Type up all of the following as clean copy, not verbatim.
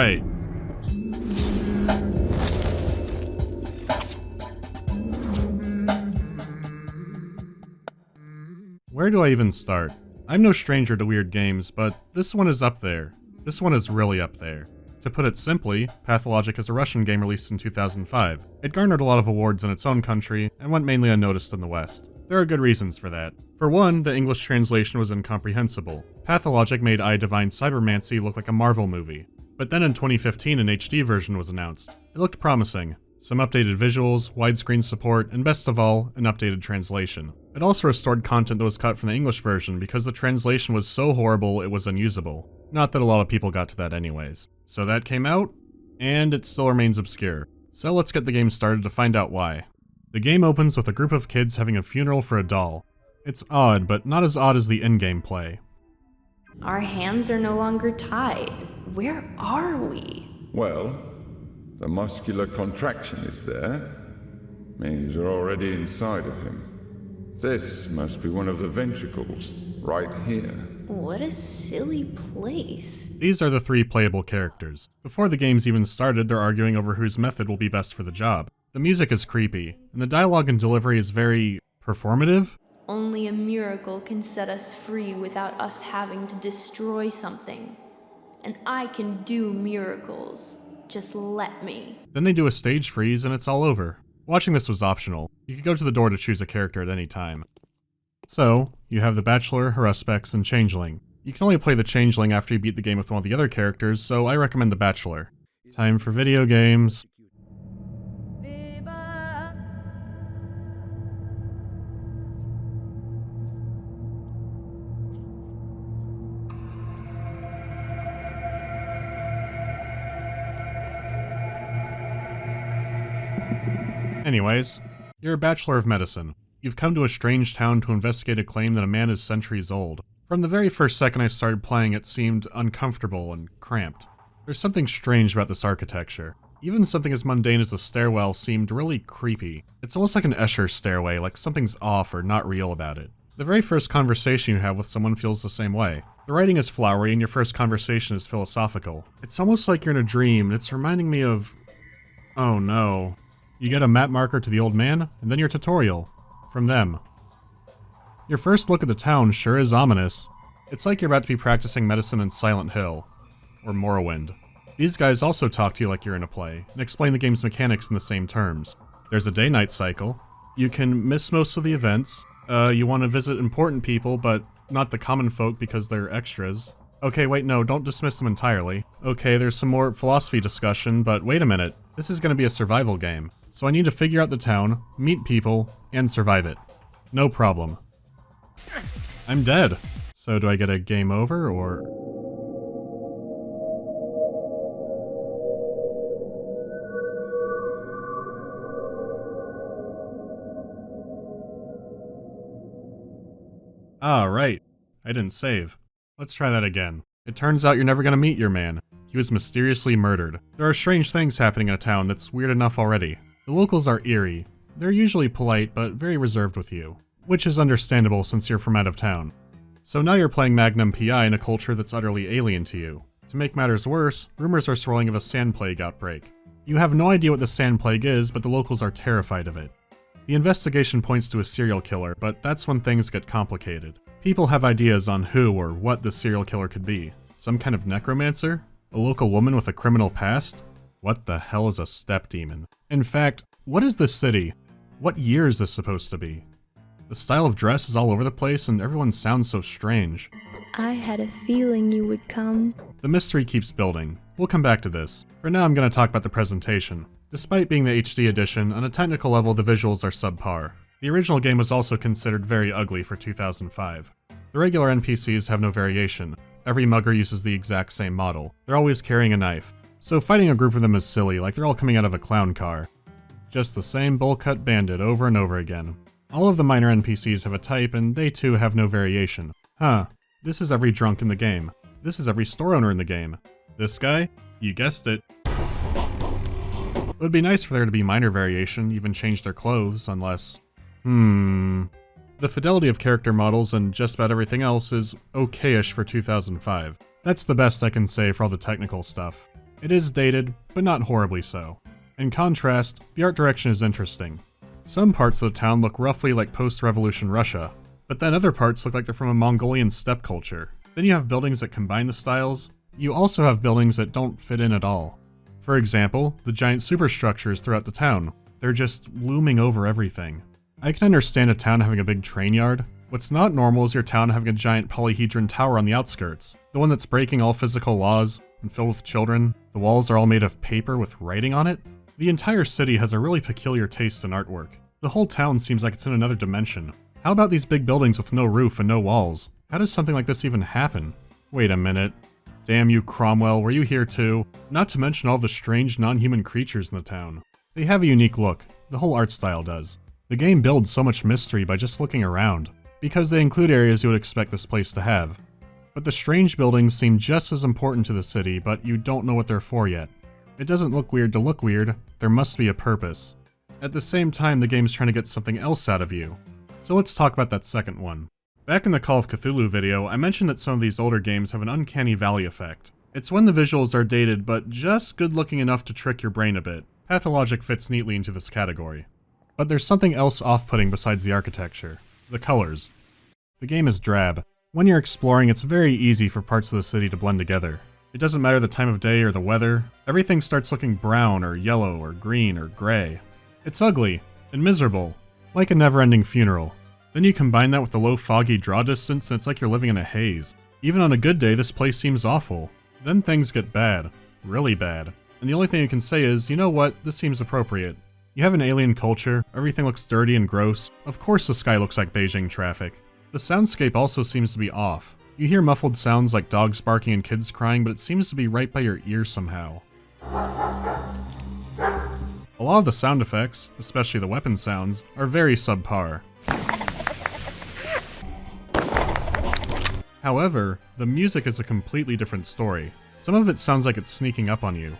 Alright. Where do I even start? I'm no stranger to weird games, but this one is up there. This one is really up there. To put it simply, Pathologic is a Russian game released in 2005. It garnered a lot of awards in its own country, and went mainly unnoticed in the West. There are good reasons for that. For one, the English translation was incomprehensible. Pathologic made I Divine Cybermancy look like a Marvel movie. But then in 2015 an HD version was announced. It looked promising. Some updated visuals, widescreen support, and best of all, an updated translation. It also restored content that was cut from the English version because the translation was so horrible it was unusable. Not that a lot of people got to that anyways. So that came out, and it still remains obscure. So let's get the game started to find out why. The game opens with a group of kids having a funeral for a doll. It's odd, but not as odd as the in-game play. Our hands are no longer tied. Where are we? Well, the muscular contraction is there. Means you're already inside of him. This must be one of the ventricles, right here. What a silly place. These are the three playable characters. Before the game's even started, they're arguing over whose method will be best for the job. The music is creepy, and the dialogue and delivery is very performative. Only a miracle can set us free without us having to destroy something. And I can do miracles. Just let me. Then they do a stage freeze and it's all over. Watching this was optional. You could go to the door to choose a character at any time. So, you have the Bachelor, Haruspex, and Changeling. You can only play the Changeling after you beat the game with one of the other characters, so I recommend the Bachelor. Time for video games. Anyways, you're a Bachelor of Medicine. You've come to a strange town to investigate a claim that a man is centuries old. From the very first second I started playing, it seemed uncomfortable and cramped. There's something strange about this architecture. Even something as mundane as a stairwell seemed really creepy. It's almost like an Escher stairway, like something's off or not real about it. The very first conversation you have with someone feels the same way. The writing is flowery and your first conversation is philosophical. It's almost like you're in a dream, and it's reminding me of... oh no. You get a map marker to the old man, and then your tutorial. From them. Your first look at the town sure is ominous. It's like you're about to be practicing medicine in Silent Hill. Or Morrowind. These guys also talk to you like you're in a play, and explain the game's mechanics in the same terms. There's a day-night cycle. You can miss most of the events. You want to visit important people, but not the common folk because they're extras. Okay, wait, no, don't dismiss them entirely. Okay, there's some more philosophy discussion, but wait a minute. This is going to be a survival game. So I need to figure out the town, meet people, and survive it. No problem. I'm dead. So do I get a game over, or... ah, right. I didn't save. Let's try that again. It turns out you're never gonna meet your man. He was mysteriously murdered. There are strange things happening in a town that's weird enough already. The locals are eerie. They're usually polite, but very reserved with you. Which is understandable since you're from out of town. So now you're playing Magnum PI in a culture that's utterly alien to you. To make matters worse, rumors are swirling of a sand plague outbreak. You have no idea what the sand plague is, but the locals are terrified of it. The investigation points to a serial killer, but that's when things get complicated. People have ideas on who or what the serial killer could be. Some kind of necromancer? A local woman with a criminal past? What the hell is a step demon? In fact, what is this city? What year is this supposed to be? The style of dress is all over the place and everyone sounds so strange. I had a feeling you would come. The mystery keeps building. We'll come back to this. For now I'm going to talk about the presentation. Despite being the HD edition, on a technical level the visuals are subpar. The original game was also considered very ugly for 2005. The regular NPCs have no variation. Every mugger uses the exact same model. They're always carrying a knife. So fighting a group of them is silly, like they're all coming out of a clown car. Just the same bowl-cut bandit over and over again. All of the minor NPCs have a type, and they too have no variation. Huh, this is every drunk in the game. This is every store owner in the game. This guy? You guessed it. It would be nice for there to be minor variation, even change their clothes, unless... The fidelity of character models and just about everything else is okay-ish for 2005. That's the best I can say for all the technical stuff. It is dated, but not horribly so. In contrast, the art direction is interesting. Some parts of the town look roughly like post-revolution Russia, but then other parts look like they're from a Mongolian steppe culture. Then you have buildings that combine the styles. You also have buildings that don't fit in at all. For example, the giant superstructures throughout the town. They're just looming over everything. I can understand a town having a big train yard. What's not normal is your town having a giant polyhedron tower on the outskirts. The one that's breaking all physical laws and filled with children. The walls are all made of paper with writing on it. The entire city has a really peculiar taste in artwork. The whole town seems like it's in another dimension. How about these big buildings with no roof and no walls? How does something like this even happen? Wait a minute. Damn you, Cromwell, were you here too? Not to mention all the strange non-human creatures in the town. They have a unique look. The whole art style does. The game builds so much mystery by just looking around, because they include areas you would expect this place to have. But the strange buildings seem just as important to the city, but you don't know what they're for yet. It doesn't look weird to look weird, there must be a purpose. At the same time, the game's trying to get something else out of you. So let's talk about that second one. Back in the Call of Cthulhu video, I mentioned that some of these older games have an uncanny valley effect. It's when the visuals are dated, but just good looking enough to trick your brain a bit. Pathologic fits neatly into this category. But there's something else off-putting besides the architecture. The colors. The game is drab. When you're exploring, it's very easy for parts of the city to blend together. It doesn't matter the time of day or the weather, everything starts looking brown or yellow or green or gray. It's ugly and miserable, like a never-ending funeral. Then you combine that with the low foggy draw distance and it's like you're living in a haze. Even on a good day, this place seems awful. Then things get bad. Really bad. And the only thing you can say is, you know what, this seems appropriate. You have an alien culture, everything looks dirty and gross. Of course the sky looks like Beijing traffic. The soundscape also seems to be off. You hear muffled sounds like dogs barking and kids crying, but it seems to be right by your ear somehow. A lot of the sound effects, especially the weapon sounds, are very subpar. However, the music is a completely different story. Some of it sounds like it's sneaking up on you.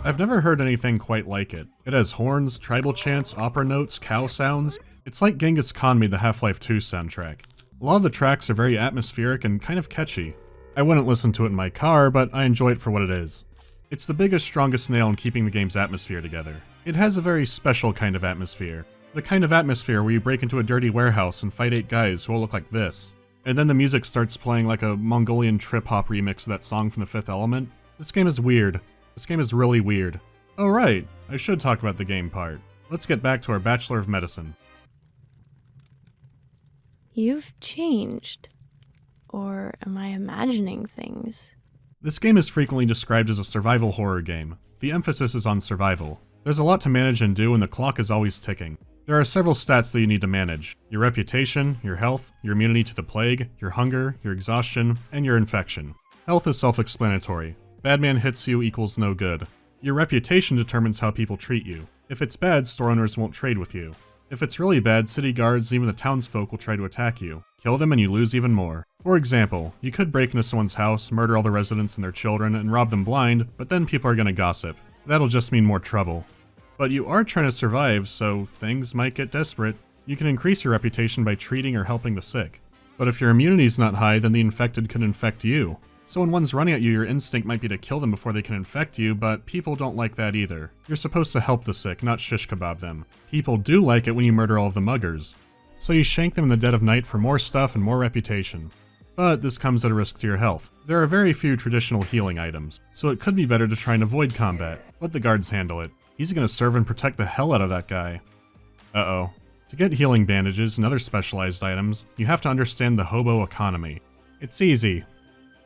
I've never heard anything quite like it. It has horns, tribal chants, opera notes, cow sounds. It's like Genghis Khan made the Half-Life 2 soundtrack. A lot of the tracks are very atmospheric and kind of catchy. I wouldn't listen to it in my car, but I enjoy it for what it is. It's the biggest, strongest nail in keeping the game's atmosphere together. It has a very special kind of atmosphere. The kind of atmosphere where you break into a dirty warehouse and fight 8 guys who all look like this. And then the music starts playing like a Mongolian trip-hop remix of that song from The Fifth Element. This game is weird. This game is really weird. Oh right, I should talk about the game part. Let's get back to our Bachelor of Medicine. You've changed. Or am I imagining things? This game is frequently described as a survival horror game. The emphasis is on survival. There's a lot to manage and do and the clock is always ticking. There are several stats that you need to manage. Your reputation, your health, your immunity to the plague, your hunger, your exhaustion, and your infection. Health is self-explanatory. Bad man hits you equals no good. Your reputation determines how people treat you. If it's bad, store owners won't trade with you. If it's really bad, city guards and even the townsfolk will try to attack you. Kill them and you lose even more. For example, you could break into someone's house, murder all the residents and their children, and rob them blind, but then people are gonna gossip. That'll just mean more trouble. But you are trying to survive, so things might get desperate. You can increase your reputation by treating or helping the sick. But if your immunity's not high, then the infected can infect you. So when one's running at you, your instinct might be to kill them before they can infect you, but people don't like that either. You're supposed to help the sick, not shish kebab them. People do like it when you murder all of the muggers. So you shank them in the dead of night for more stuff and more reputation. But this comes at a risk to your health. There are very few traditional healing items, so it could be better to try and avoid combat. Let the guards handle it. He's gonna serve and protect the hell out of that guy. Uh-oh. To get healing bandages and other specialized items, you have to understand the hobo economy. It's easy.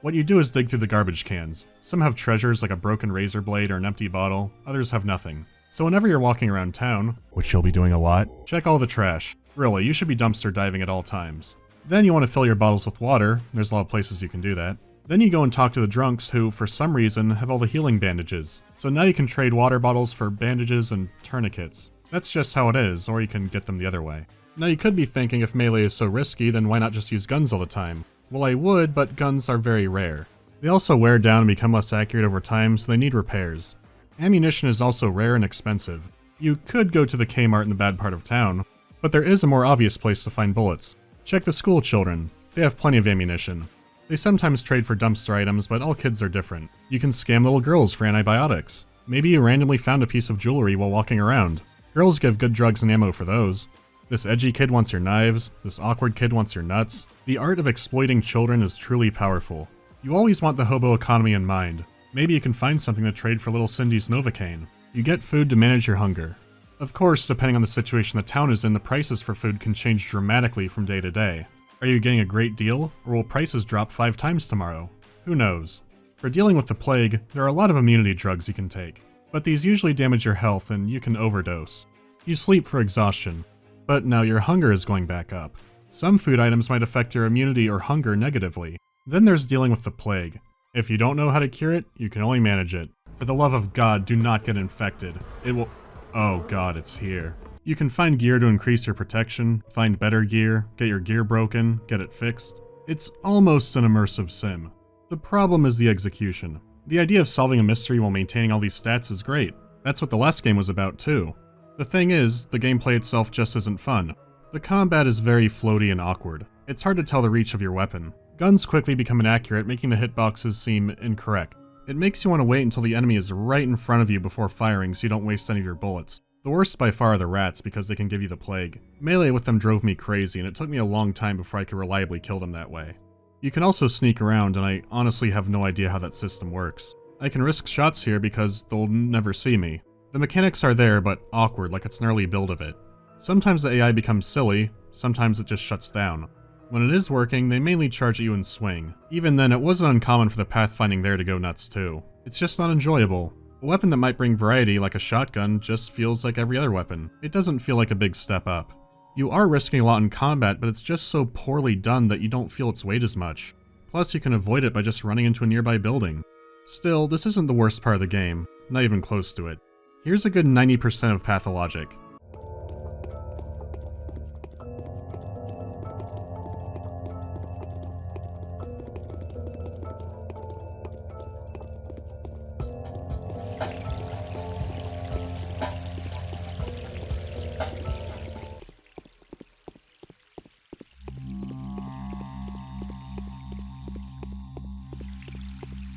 What you do is dig through the garbage cans. Some have treasures like a broken razor blade or an empty bottle, others have nothing. So whenever you're walking around town, which you'll be doing a lot, check all the trash. Really, you should be dumpster diving at all times. Then you want to fill your bottles with water. There's a lot of places you can do that. Then you go and talk to the drunks who, for some reason, have all the healing bandages. So now you can trade water bottles for bandages and tourniquets. That's just how it is, or you can get them the other way. Now you could be thinking if melee is so risky, then why not just use guns all the time? Well, I would, but guns are very rare. They also wear down and become less accurate over time, so they need repairs. Ammunition is also rare and expensive. You could go to the Kmart in the bad part of town, but there is a more obvious place to find bullets. Check the school children. They have plenty of ammunition. They sometimes trade for dumpster items, but all kids are different. You can scam little girls for antibiotics. Maybe you randomly found a piece of jewelry while walking around. Girls give good drugs and ammo for those. This edgy kid wants your knives. This awkward kid wants your nuts. The art of exploiting children is truly powerful. You always want the hobo economy in mind. Maybe you can find something to trade for little Cindy's Novocaine. You get food to manage your hunger. Of course, depending on the situation the town is in, the prices for food can change dramatically from day to day. Are you getting a great deal, or will prices drop 5 times tomorrow? Who knows? For dealing with the plague, there are a lot of immunity drugs you can take, but these usually damage your health and you can overdose. You sleep for exhaustion, but now your hunger is going back up. Some food items might affect your immunity or hunger negatively. Then there's dealing with the plague. If you don't know how to cure it, you can only manage it. For the love of God, do not get infected. It will... Oh God, it's here. You can find gear to increase your protection, find better gear, get your gear broken, get it fixed. It's almost an immersive sim. The problem is the execution. The idea of solving a mystery while maintaining all these stats is great. That's what the last game was about too. The thing is, the gameplay itself just isn't fun. The combat is very floaty and awkward. It's hard to tell the reach of your weapon. Guns quickly become inaccurate, making the hitboxes seem incorrect. It makes you want to wait until the enemy is right in front of you before firing so you don't waste any of your bullets. The worst by far are the rats because they can give you the plague. Melee with them drove me crazy, and it took me a long time before I could reliably kill them that way. You can also sneak around, and I honestly have no idea how that system works. I can risk shots here because they'll never see me. The mechanics are there, but awkward, like it's an early build of it. Sometimes the AI becomes silly, sometimes it just shuts down. When it is working, they mainly charge at you and swing. Even then, it wasn't uncommon for the pathfinding there to go nuts too. It's just not enjoyable. A weapon that might bring variety, like a shotgun, just feels like every other weapon. It doesn't feel like a big step up. You are risking a lot in combat, but it's just so poorly done that you don't feel its weight as much. Plus, you can avoid it by just running into a nearby building. Still, this isn't the worst part of the game, not even close to it. Here's a good 90% of Pathologic.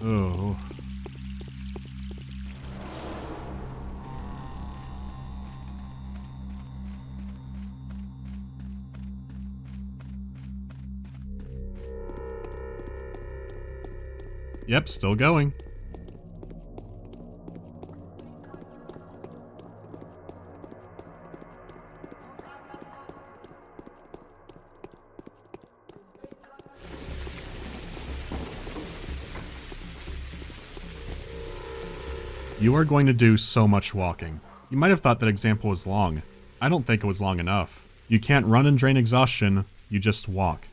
Oh. Yep, still going. You are going to do so much walking. You might have thought that example was long. I don't think it was long enough. You can't run and drain exhaustion, you just walk.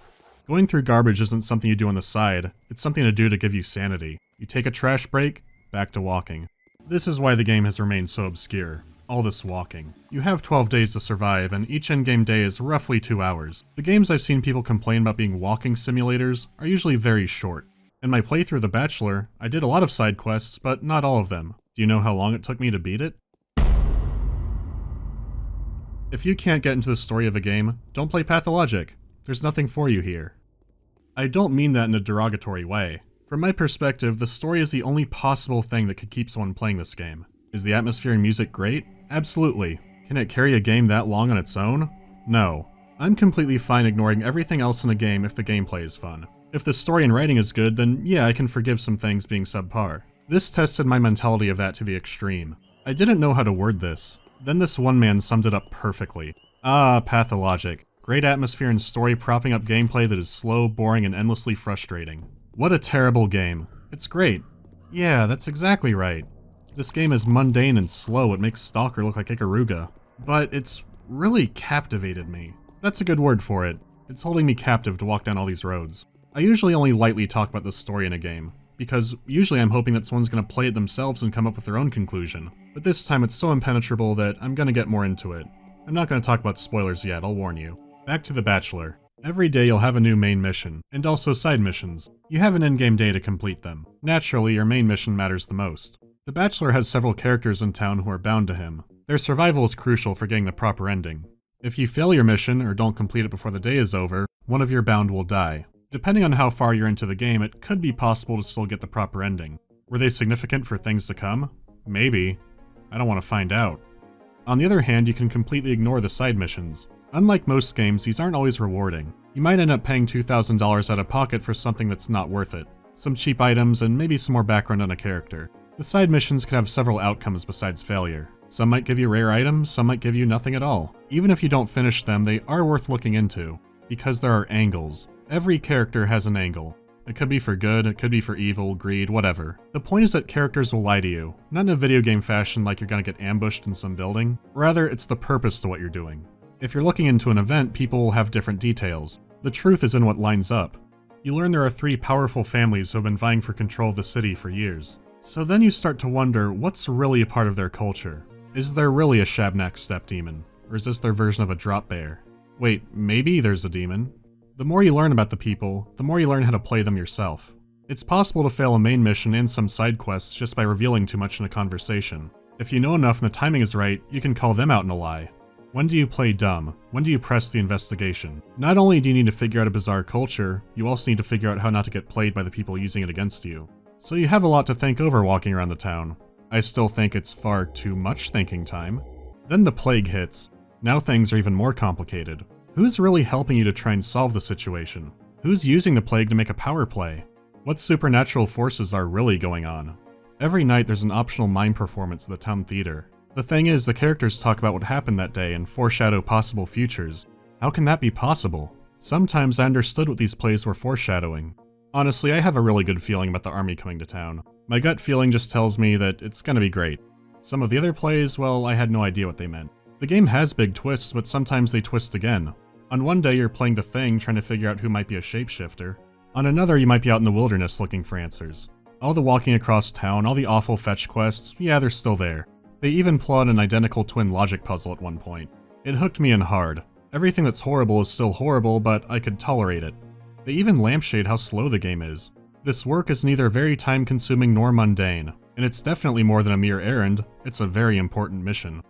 Going through garbage isn't something you do on the side, it's something to do to give you sanity. You take a trash break, back to walking. This is why the game has remained so obscure. All this walking. You have 12 days to survive, and each endgame day is roughly 2 hours. The games I've seen people complain about being walking simulators are usually very short. In my playthrough of The Bachelor, I did a lot of side quests, but not all of them. Do you know how long it took me to beat it? If you can't get into the story of a game, don't play Pathologic. There's nothing for you here. I don't mean that in a derogatory way. From my perspective, the story is the only possible thing that could keep someone playing this game. Is the atmosphere and music great? Absolutely. Can it carry a game that long on its own? No. I'm completely fine ignoring everything else in a game if the gameplay is fun. If the story and writing is good, then yeah, I can forgive some things being subpar. This tested my mentality of that to the extreme. I didn't know how to word this. Then this one man summed it up perfectly. Ah, Pathologic. Great atmosphere and story propping up gameplay that is slow, boring, and endlessly frustrating. What a terrible game. It's great. Yeah, that's exactly right. This game is mundane and slow, it makes Stalker look like Ikaruga. But it's really captivated me. That's a good word for it. It's holding me captive to walk down all these roads. I usually only lightly talk about the story in a game, because usually I'm hoping that someone's going to play it themselves and come up with their own conclusion. But this time it's so impenetrable that I'm going to get more into it. I'm not going to talk about spoilers yet, I'll warn you. Back to The Bachelor. Every day you'll have a new main mission, and also side missions. You have an endgame day to complete them. Naturally, your main mission matters the most. The Bachelor has several characters in town who are bound to him. Their survival is crucial for getting the proper ending. If you fail your mission, or don't complete it before the day is over, one of your bound will die. Depending on how far you're into the game, it could be possible to still get the proper ending. Were they significant for things to come? Maybe. I don't want to find out. On the other hand, you can completely ignore the side missions. Unlike most games, these aren't always rewarding. You might end up paying $2,000 out of pocket for something that's not worth it. Some cheap items, and maybe some more background on a character. The side missions can have several outcomes besides failure. Some might give you rare items, some might give you nothing at all. Even if you don't finish them, they are worth looking into, because there are angles. Every character has an angle. It could be for good, it could be for evil, greed, whatever. The point is that characters will lie to you, not in a video game fashion like you're gonna get ambushed in some building. Rather, it's the purpose to what you're doing. If you're looking into an event, people will have different details. The truth is in what lines up. You learn there are 3 powerful families who have been vying for control of the city for years. So then you start to wonder what's really a part of their culture. Is there really a Shabnak Steppe demon? Or is this their version of a drop bear? Wait, maybe there's a demon? The more you learn about the people, the more you learn how to play them yourself. It's possible to fail a main mission and some side quests just by revealing too much in a conversation. If you know enough and the timing is right, you can call them out in a lie. When do you play dumb? When do you press the investigation? Not only do you need to figure out a bizarre culture, you also need to figure out how not to get played by the people using it against you. So you have a lot to think over walking around the town. I still think it's far too much thinking time. Then the plague hits. Now things are even more complicated. Who's really helping you to try and solve the situation? Who's using the plague to make a power play? What supernatural forces are really going on? Every night there's an optional mime performance at the town theater. The thing is, the characters talk about what happened that day and foreshadow possible futures. How can that be possible? Sometimes I understood what these plays were foreshadowing. Honestly, I have a really good feeling about the army coming to town. My gut feeling just tells me that it's gonna be great. Some of the other plays, well, I had no idea what they meant. The game has big twists, but sometimes they twist again. On one day you're playing the Thing trying to figure out who might be a shapeshifter. On another you might be out in the wilderness looking for answers. All the walking across town, all the awful fetch quests, yeah, they're still there. They even plot an identical twin logic puzzle at one point. It hooked me in hard. Everything that's horrible is still horrible, but I could tolerate it. They even lampshade how slow the game is. This work is neither very time-consuming nor mundane, and it's definitely more than a mere errand, it's a very important mission.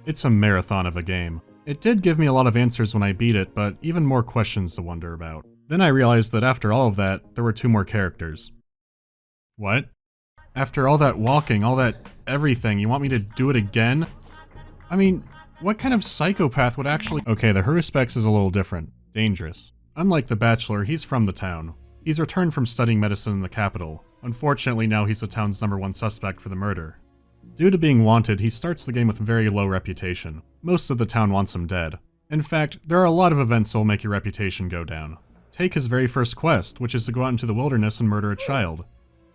It's a marathon of a game. It did give me a lot of answers when I beat it, but even more questions to wonder about. Then I realized that after all of that, there were 2 more characters. What? After all that walking, all that everything, you want me to do it again? I mean, what kind of psychopath would actually— Okay, the Haruspex is a little different. Dangerous. Unlike the Bachelor, he's from the town. He's returned from studying medicine in the capital. Unfortunately, now he's the town's #1 suspect for the murder. Due to being wanted, he starts the game with very low reputation. Most of the town wants him dead. In fact, there are a lot of events that will make your reputation go down. Take his very first quest, which is to go out into the wilderness and murder a child.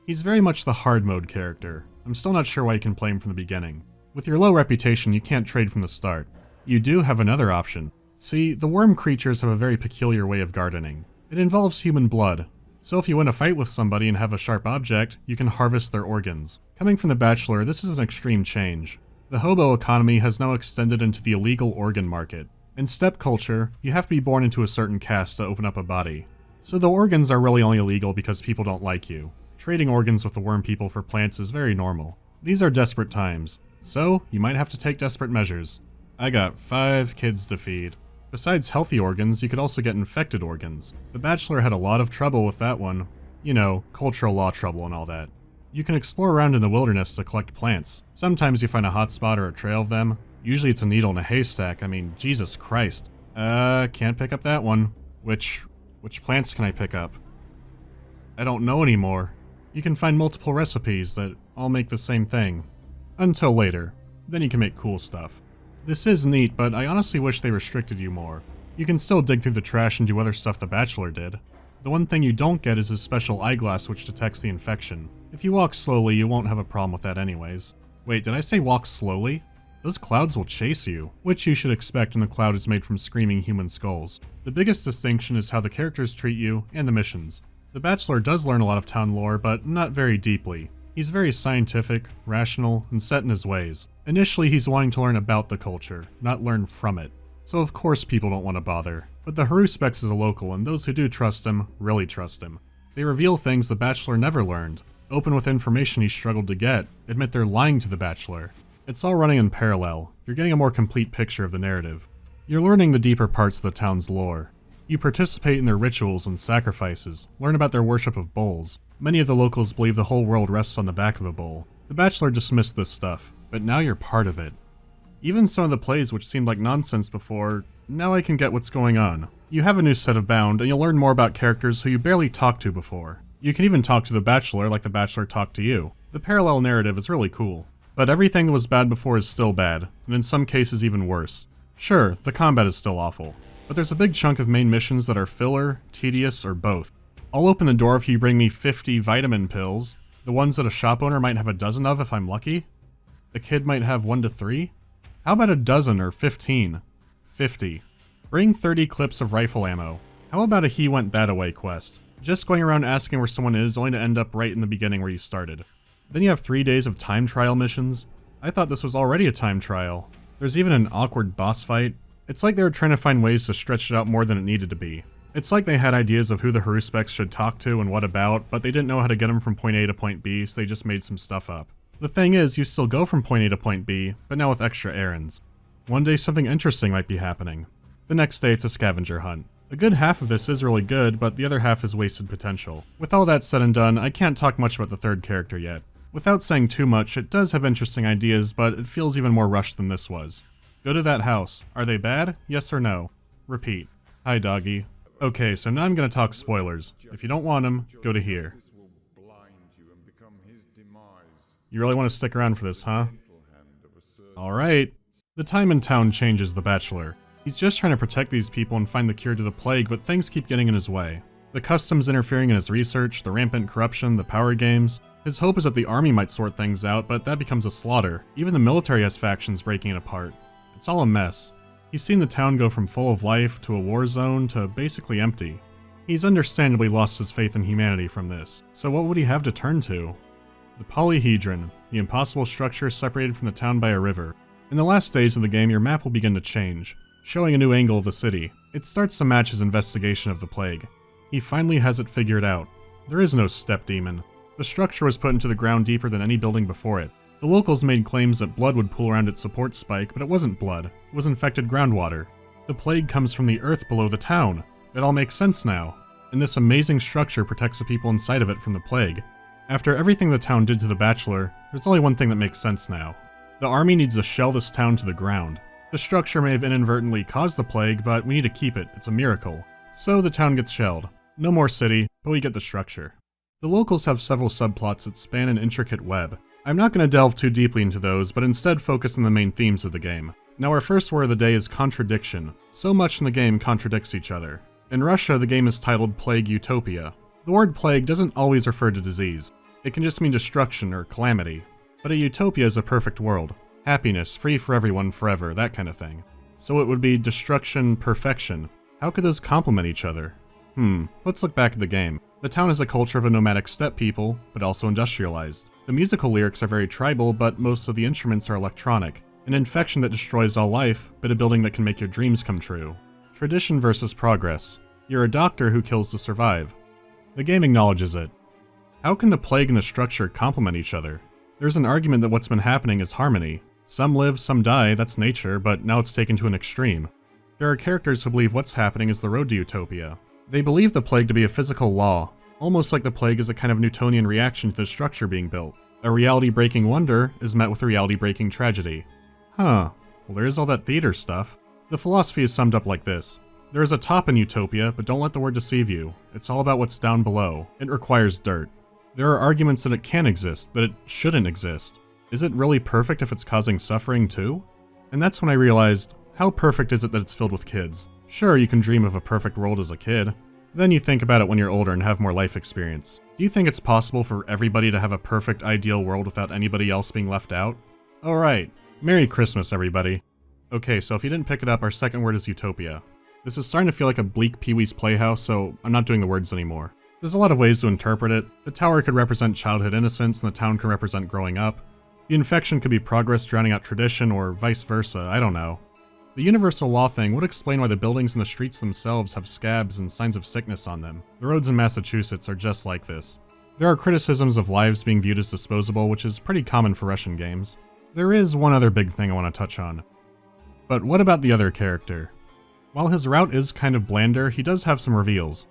He's very much the hard mode character. I'm still not sure why you can play him from the beginning. With your low reputation, you can't trade from the start. You do have another option. See, the worm creatures have a very peculiar way of gardening. It involves human blood. So if you win a fight with somebody and have a sharp object, you can harvest their organs. Coming from the Bachelor, this is an extreme change. The hobo economy has now extended into the illegal organ market. In steppe culture, you have to be born into a certain caste to open up a body. So the organs are really only illegal because people don't like you. Trading organs with the worm people for plants is very normal. These are desperate times, so you might have to take desperate measures. I got 5 kids to feed. Besides healthy organs, you could also get infected organs. The Bachelor had a lot of trouble with that one. You know, cultural law trouble and all that. You can explore around in the wilderness to collect plants. Sometimes you find a hotspot or a trail of them. Usually it's a needle in a haystack. I mean, Jesus Christ. Can't pick up that one. Which plants can I pick up? I don't know anymore. You can find multiple recipes that all make the same thing. Until later. Then you can make cool stuff. This is neat, but I honestly wish they restricted you more. You can still dig through the trash and do other stuff the Bachelor did. The one thing you don't get is his special eyeglass which detects the infection. If you walk slowly, you won't have a problem with that anyways. Wait, did I say walk slowly? Those clouds will chase you, which you should expect when the cloud is made from screaming human skulls. The biggest distinction is how the characters treat you and the missions. The Bachelor does learn a lot of town lore, but not very deeply. He's very scientific, rational, and set in his ways. Initially, he's wanting to learn about the culture, not learn from it. So of course people don't want to bother. But the Haruspex is a local, and those who do trust him, really trust him. They reveal things the Bachelor never learned, open with information he struggled to get, admit they're lying to the Bachelor. It's all running in parallel. You're getting a more complete picture of the narrative. You're learning the deeper parts of the town's lore. You participate in their rituals and sacrifices, learn about their worship of bulls. Many of the locals believe the whole world rests on the back of a bull. The Bachelor dismissed this stuff, but now you're part of it. Even some of the plays which seemed like nonsense before, now I can get what's going on. You have a new set of Bound, and you'll learn more about characters who you barely talked to before. You can even talk to the Bachelor like the Bachelor talked to you. The parallel narrative is really cool. But everything that was bad before is still bad, and in some cases even worse. Sure, the combat is still awful, but there's a big chunk of main missions that are filler, tedious, or both. I'll open the door if you bring me 50 vitamin pills, the ones that a shop owner might have a dozen of if I'm lucky. The kid might have 1 to 3. How about a dozen or 15? 50. Bring 30 clips of rifle ammo. How about a he went that away quest? Just going around asking where someone is only to end up right in the beginning where you started. Then you have 3 days of time trial missions. I thought this was already a time trial. There's even an awkward boss fight. It's like they were trying to find ways to stretch it out more than it needed to be. It's like they had ideas of who the Haruspex should talk to and what about, but they didn't know how to get them from point A to point B, so they just made some stuff up. The thing is, you still go from point A to point B, but now with extra errands. One day something interesting might be happening. The next day it's a scavenger hunt. A good half of this is really good, but the other half is wasted potential. With all that said and done, I can't talk much about the third character yet. Without saying too much, it does have interesting ideas, but it feels even more rushed than this was. Go to that house. Are they bad? Yes or no? Repeat. Hi, doggy. Okay, so now I'm gonna talk spoilers. If you don't want them, go to here. You really want to stick around for this, huh? Alright. The time in town changes the Bachelor. He's just trying to protect these people and find the cure to the plague, but things keep getting in his way. The customs interfering in his research, the rampant corruption, the power games. His hope is that the army might sort things out, but that becomes a slaughter. Even the military has factions breaking it apart. It's all a mess. He's seen the town go from full of life to a war zone to basically empty. He's understandably lost his faith in humanity from this, so what would he have to turn to? The Polyhedron, the impossible structure separated from the town by a river. In the last days of the game, your map will begin to change, showing a new angle of the city. It starts to match his investigation of the plague. He finally has it figured out. There is no step demon. The structure was put into the ground deeper than any building before it. The locals made claims that blood would pool around its support spike, but it wasn't blood. It was infected groundwater. The plague comes from the earth below the town. It all makes sense now. And this amazing structure protects the people inside of it from the plague. After everything the town did to the Bachelor, there's only one thing that makes sense now. The army needs to shell this town to the ground. The structure may have inadvertently caused the plague, but we need to keep it. It's a miracle. So the town gets shelled. No more city, but we get the structure. The locals have several subplots that span an intricate web. I'm not going to delve too deeply into those, but instead focus on the main themes of the game. Now our first word of the day is contradiction. So much in the game contradicts each other. In Russia, the game is titled Plague Utopia. The word plague doesn't always refer to disease. It can just mean destruction or calamity. But a utopia is a perfect world. Happiness, free for everyone forever, that kind of thing. So it would be destruction, perfection. How could those complement each other? Let's look back at the game. The town is a culture of a nomadic steppe people, but also industrialized. The musical lyrics are very tribal, but most of the instruments are electronic. An infection that destroys all life, but a building that can make your dreams come true. Tradition versus progress. You're a doctor who kills to survive. The game acknowledges it. How can the plague and the structure complement each other? There's an argument that what's been happening is harmony. Some live, some die, that's nature, but now it's taken to an extreme. There are characters who believe what's happening is the road to utopia. They believe the plague to be a physical law, almost like the plague is a kind of Newtonian reaction to the structure being built. A reality-breaking wonder is met with a reality-breaking tragedy. Well there is all that theater stuff. The philosophy is summed up like this. There is a top in utopia, but don't let the word deceive you. It's all about what's down below. It requires dirt. There are arguments that it can exist, that it shouldn't exist. Is it really perfect if it's causing suffering too? And that's when I realized, how perfect is it that it's filled with kids? Sure, you can dream of a perfect world as a kid. Then you think about it when you're older and have more life experience. Do you think it's possible for everybody to have a perfect ideal world without anybody else being left out? Alright, Merry Christmas, everybody. Okay, so if you didn't pick it up, our second word is utopia. This is starting to feel like a bleak Pee-wee's Playhouse, so I'm not doing the words anymore. There's a lot of ways to interpret it. The tower could represent childhood innocence, and the town can represent growing up. The infection could be progress drowning out tradition, or vice versa, I don't know. The universal law thing would explain why the buildings and the streets themselves have scabs and signs of sickness on them. The roads in Massachusetts are just like this. There are criticisms of lives being viewed as disposable, which is pretty common for Russian games. There is one other big thing I want to touch on. But what about the other character? While his route is kind of blander, he does have some reveals.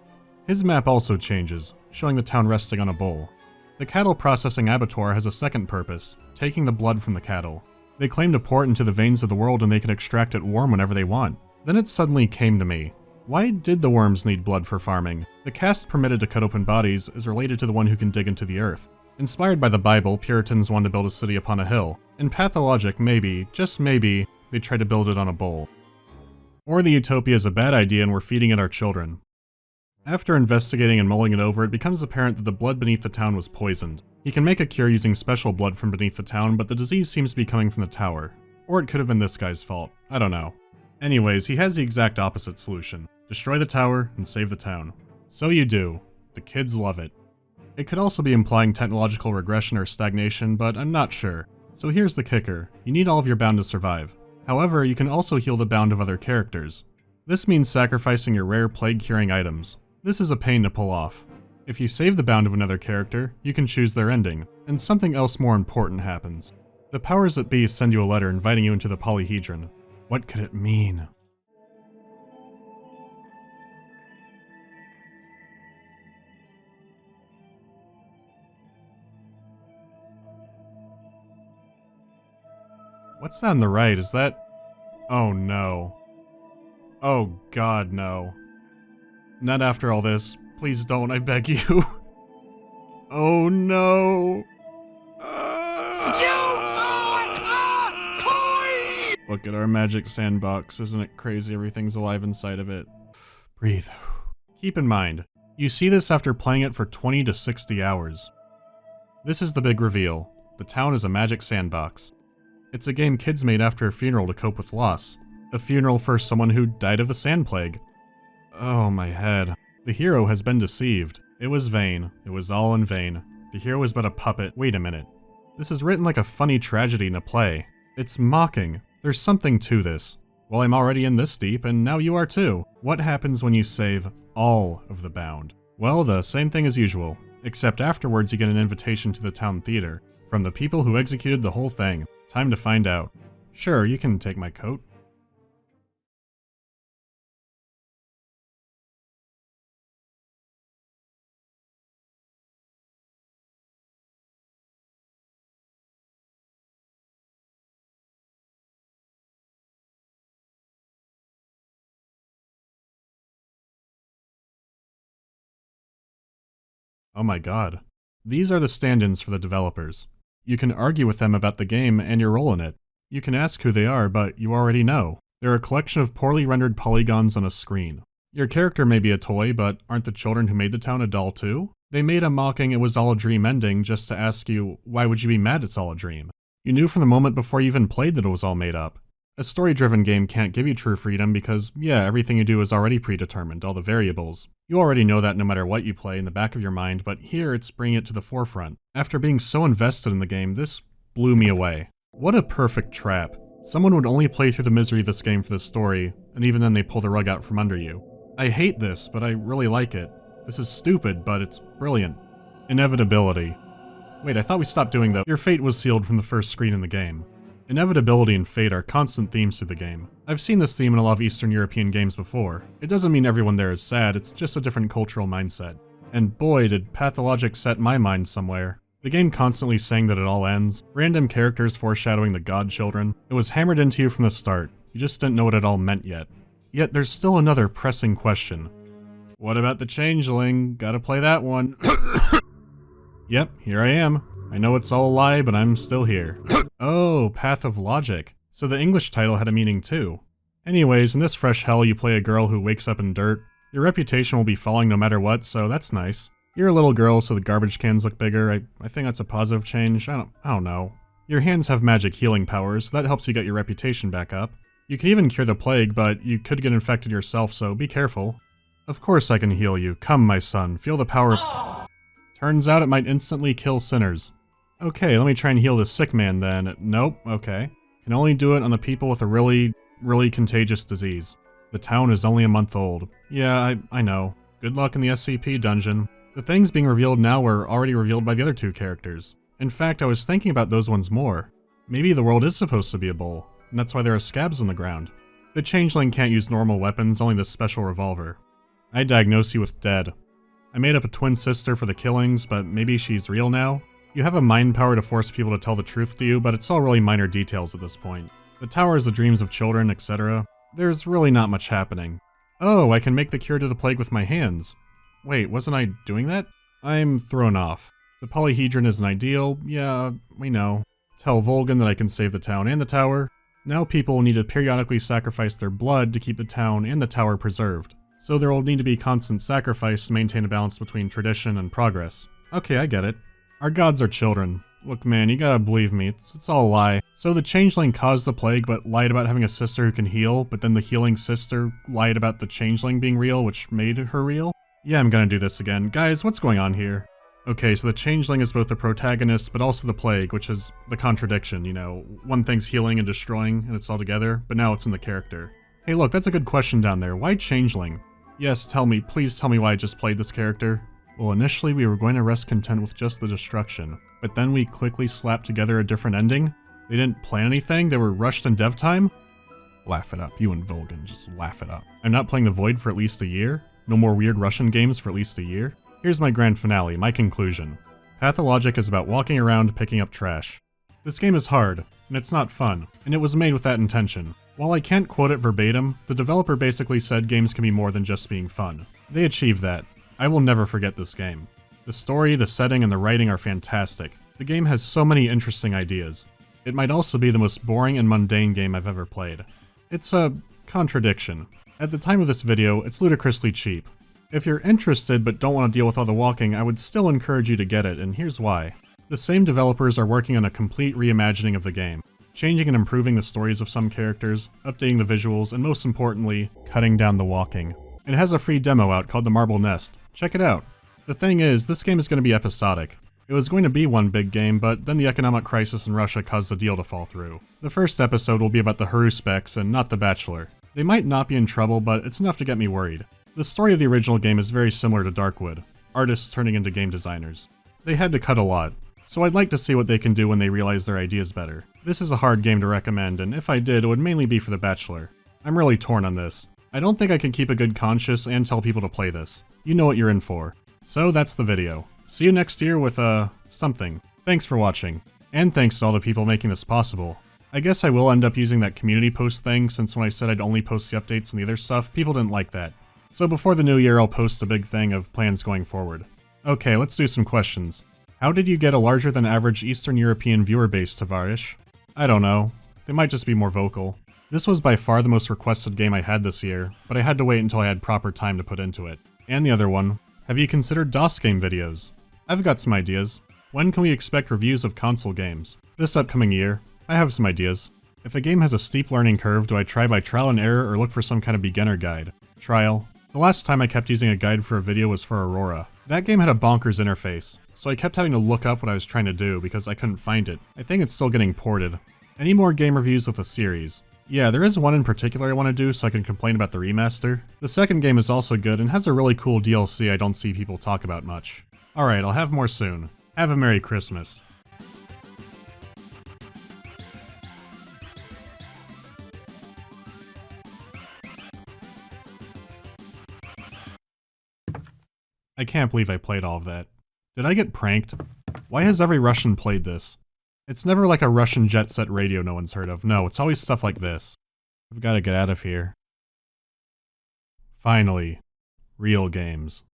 His map also changes, showing the town resting on a bull. The cattle processing abattoir has a second purpose, taking the blood from the cattle. They claim to pour it into the veins of the world and they can extract it warm whenever they want. Then it suddenly came to me. Why did the worms need blood for farming? The caste permitted to cut open bodies is related to the one who can dig into the earth. Inspired by the Bible, Puritans wanted to build a city upon a hill. In Pathologic, maybe, just maybe, they tried to build it on a bull. Or the utopia is a bad idea and we're feeding it our children. After investigating and mulling it over, it becomes apparent that the blood beneath the town was poisoned. He can make a cure using special blood from beneath the town, but the disease seems to be coming from the tower. Or it could have been this guy's fault. I don't know. Anyways, he has the exact opposite solution. Destroy the tower and save the town. So you do. The kids love it. It could also be implying technological regression or stagnation, but I'm not sure. So here's the kicker. You need all of your bound to survive. However, you can also heal the bound of other characters. This means sacrificing your rare plague-curing items. This is a pain to pull off. If you save the bound of another character, you can choose their ending, and something else more important happens. The powers that be send you a letter inviting you into the polyhedron. What could it mean? What's that on the right? Is that... Oh no. Oh god, no. Not after all this. Please don't, I beg you. Oh no. Look at our magic sandbox. Isn't it crazy? Everything's alive inside of it. Breathe. Keep in mind, you see this after playing it for 20 to 60 hours. This is the big reveal. The town is a magic sandbox. It's a game kids made after a funeral to cope with loss. A funeral for someone who died of the sand plague. Oh, my head. The hero has been deceived. It was vain. It was all in vain. The hero is but a puppet. Wait a minute. This is written like a funny tragedy in a play. It's mocking. There's something to this. Well, I'm already in this deep, and now you are too. What happens when you save all of the bound? Well, the same thing as usual. Except afterwards you get an invitation to the town theater. From the people who executed the whole thing. Time to find out. Sure, you can take my coat. Oh my god. These are the stand-ins for the developers. You can argue with them about the game and your role in it. You can ask who they are, but you already know. They're a collection of poorly rendered polygons on a screen. Your character may be a toy, but aren't the children who made the town a doll too? They made a mocking "it was all a dream" ending just to ask you, why would you be mad it's all a dream? You knew from the moment before you even played that it was all made up. A story-driven game can't give you true freedom because, yeah, everything you do is already predetermined, all the variables. You already know that no matter what you play in the back of your mind, but here it's bringing it to the forefront. After being so invested in the game, this blew me away. What a perfect trap. Someone would only play through the misery of this game for the story, and even then they pull the rug out from under you. I hate this, but I really like it. This is stupid, but it's brilliant. Inevitability. Wait, I thought we stopped doing that. Your fate was sealed from the first screen in the game. Inevitability and fate are constant themes through the game. I've seen this theme in a lot of Eastern European games before. It doesn't mean everyone there is sad, it's just a different cultural mindset. And boy, did Pathologic set my mind somewhere. The game constantly saying that it all ends, random characters foreshadowing the godchildren. It was hammered into you from the start. You just didn't know what it all meant yet. Yet there's still another pressing question. What about the changeling? Gotta play that one. Yep, here I am. I know it's all a lie, but I'm still here. Oh, Path of Logic. So the English title had a meaning too. Anyways, in this fresh hell you play a girl who wakes up in dirt. Your reputation will be falling no matter what, so that's nice. You're a little girl, so the garbage cans look bigger. I think that's a positive change. I don't know. Your hands have magic healing powers, so that helps you get your reputation back up. You can even cure the plague, but you could get infected yourself, so be careful. Of course I can heal you. Come, my son, feel the power of... Turns out it might instantly kill sinners. Okay, let me try and heal this sick man then. Nope, okay. Can only do it on the people with a really contagious disease. The town is only a month old. Yeah, I know. Good luck in the SCP dungeon. The things being revealed now were already revealed by the other two characters. In fact, I was thinking about those ones more. Maybe the world is supposed to be a bowl, and that's why there are scabs on the ground. The changeling can't use normal weapons, only this special revolver. I diagnose you with dead. I made up a twin sister for the killings, but maybe she's real now? You have a mind power to force people to tell the truth to you, but it's all really minor details at this point. The tower is the dreams of children, etc. There's really not much happening. Oh, I can make the cure to the plague with my hands. Wait, wasn't I doing that? I'm thrown off. The polyhedron is an ideal, yeah, we know. Tell Volgan that I can save the town and the tower. Now people will need to periodically sacrifice their blood to keep the town and the tower preserved. So there will need to be constant sacrifice to maintain a balance between tradition and progress. Okay, I get it. Our gods are children. Look man, you gotta believe me, it's all a lie. So the changeling caused the plague but lied about having a sister who can heal, but then the healing sister lied about the changeling being real, which made her real? Yeah, I'm gonna do this again. Guys, what's going on here? Okay, so the changeling is both the protagonist, but also the plague, which is the contradiction, you know. One thing's healing and destroying, and it's all together, but now it's in the character. Hey look, that's a good question down there. Why changeling? Yes, tell me, please tell me why I just played this character. Well, initially we were going to rest content with just the destruction, but then we quickly slapped together a different ending. They didn't plan anything, they were rushed in dev time? Laugh it up, you and Volgan, just laugh it up. I'm not playing the Void for at least a year? No more weird Russian games for at least a year? Here's my grand finale, my conclusion. Pathologic is about walking around picking up trash. This game is hard, and it's not fun, and it was made with that intention. While I can't quote it verbatim, the developer basically said games can be more than just being fun. They achieved that. I will never forget this game. The story, the setting, and the writing are fantastic. The game has so many interesting ideas. It might also be the most boring and mundane game I've ever played. It's a contradiction. At the time of this video, it's ludicrously cheap. If you're interested but don't want to deal with all the walking, I would still encourage you to get it, and here's why. The same developers are working on a complete reimagining of the game, changing and improving the stories of some characters, updating the visuals, and most importantly, cutting down the walking. It has a free demo out called The Marble Nest. Check it out. The thing is, this game is going to be episodic. It was going to be one big game, but then the economic crisis in Russia caused the deal to fall through. The first episode will be about the Haruspecs and not The Bachelor. They might not be in trouble, but it's enough to get me worried. The story of the original game is very similar to Darkwood, artists turning into game designers. They had to cut a lot, so I'd like to see what they can do when they realize their idea's better. This is a hard game to recommend, and if I did, it would mainly be for The Bachelor. I'm really torn on this. I don't think I can keep a good conscience and tell people to play this. You know what you're in for. So that's the video. See you next year with, something. Thanks for watching. And thanks to all the people making this possible. I guess I will end up using that community post thing, since when I said I'd only post the updates and the other stuff, people didn't like that. So before the new year, I'll post a big thing of plans going forward. Okay, let's do some questions. How did you get a larger than average Eastern European viewer base, Tavarish? I don't know. They might just be more vocal. This was by far the most requested game I had this year, but I had to wait until I had proper time to put into it. And the other one, have you considered DOS game videos? I've got some ideas. When can we expect reviews of console games? This upcoming year. I have some ideas. If a game has a steep learning curve, do I try by trial and error or look for some kind of beginner guide? Trial. The last time I kept using a guide for a video was for Aurora. That game had a bonkers interface, so I kept having to look up what I was trying to do because I couldn't find it. I think it's still getting ported. Any more game reviews with a series? Yeah, there is one in particular I want to do so I can complain about the remaster. The second game is also good and has a really cool DLC I don't see people talk about much. Alright, I'll have more soon. Have a Merry Christmas. I can't believe I played all of that. Did I get pranked? Why has every Russian played this? It's never like a Russian jet set radio no one's heard of. No, it's always stuff like this. I've got to get out of here. Finally, real games.